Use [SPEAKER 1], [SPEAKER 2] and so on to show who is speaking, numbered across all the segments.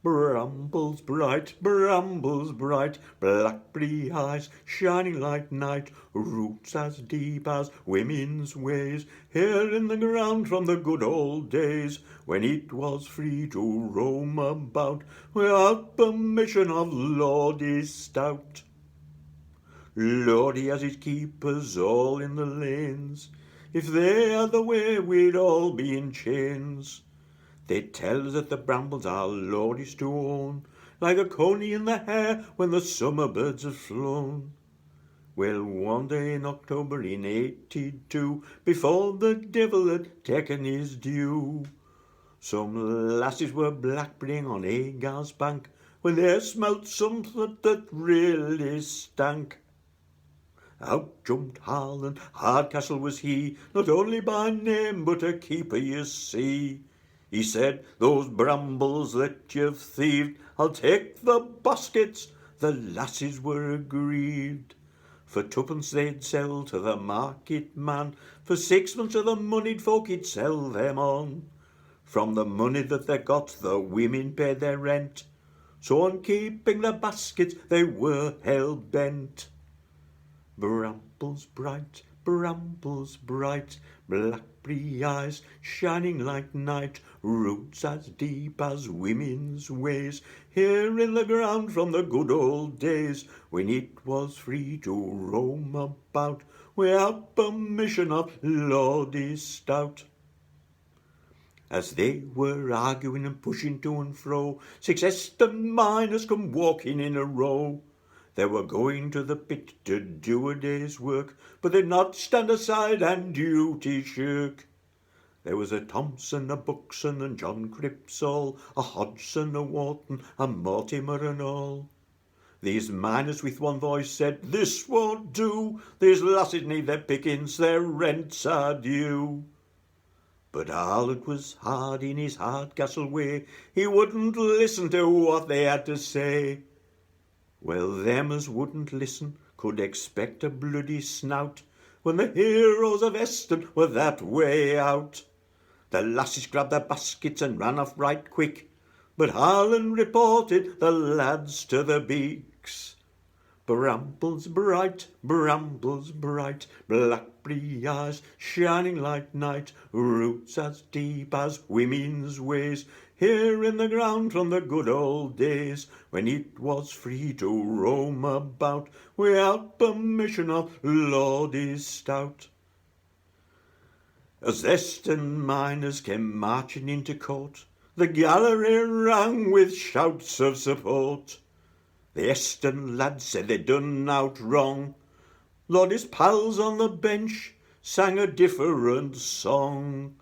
[SPEAKER 1] brambles bright, blackberry eyes shining like night, roots as deep as women's ways, here in the ground from the good old days, when it was free to roam about, without permission of Lordy Stout. Lordy has his keepers all in the lanes, if they had the way we'd all be in chains. They tell us that the brambles are Lordy's to own, like the coney and the hare when the summer birds have flown. Well, one day in October in 82, before the devil had taken his due, some lasses were blackberrying on Agar's bank, when they smelt something that really stank. Out jumped Harlan, Hardcastle was he, not only by name but a keeper, you see. He said, those brambles that you've thieved, I'll take the baskets. The lasses were aggrieved. For twopence they'd sell to the market man, for sixpence of the moneyed folk he'd sell them on. From the money that they got, the women paid their rent, so on keeping the baskets they were hell-bent. Brambles bright, blackberry eyes shining like night, roots as deep as women's ways, here in the ground from the good old days, when it was free to roam about, without permission of Lordy Stout. As they were arguing and pushing to and fro, 6 Eston miners come walking in a row. They were going to the pit to do a day's work, but they'd not stand aside and duty shirk. There was a Thompson, a Buxton, and John Cripsall, a Hodgson, a Wharton, a Mortimer, and all. These miners with one voice said, "This won't do. These lasses need their pickings, their rents are due." But Harlan was hard in his Hardcastle way. He wouldn't listen to what they had to say. Well, them as wouldn't listen could expect a bloody snout when the heroes of Eston were that way out. The lasses grabbed their baskets and ran off right quick, but Harlan reported the lads to the beaks. Brambles bright, blackberry eyes shining like night, roots as deep as women's ways, here in the ground from the good old days, when it was free to roam about, without permission of Lordy Stout. As Eston miners came marching into court, the gallery rang with shouts of support. The Eston lads said they'd done out wrong. Lordy's pals on the bench sang a different song.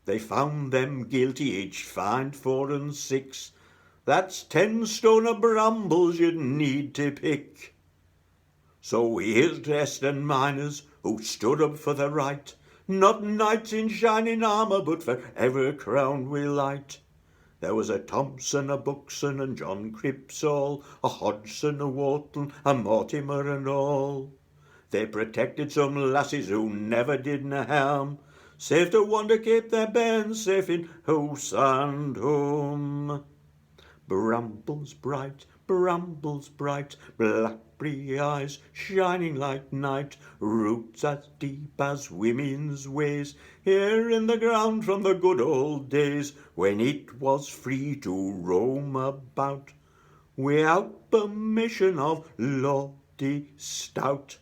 [SPEAKER 1] They found them guilty, each fined 4 and 6. That's 10 stone of brambles you'd need to pick. So here's to Eston miners who stood up for the right, not knights in shining armour, but forever crowned with light. There was a Thompson, a Buxton, and John Cripsall, a Hodgson, a Wharton, a Mortimer, and all. They protected some lasses who never did no harm, save to want to keep their bairns safe in house and home. Brambles bright, blackberry eyes shining like night, roots as deep as women's ways, here in the ground from the good old days, when it was free to roam about, without permission of Lordy Stout.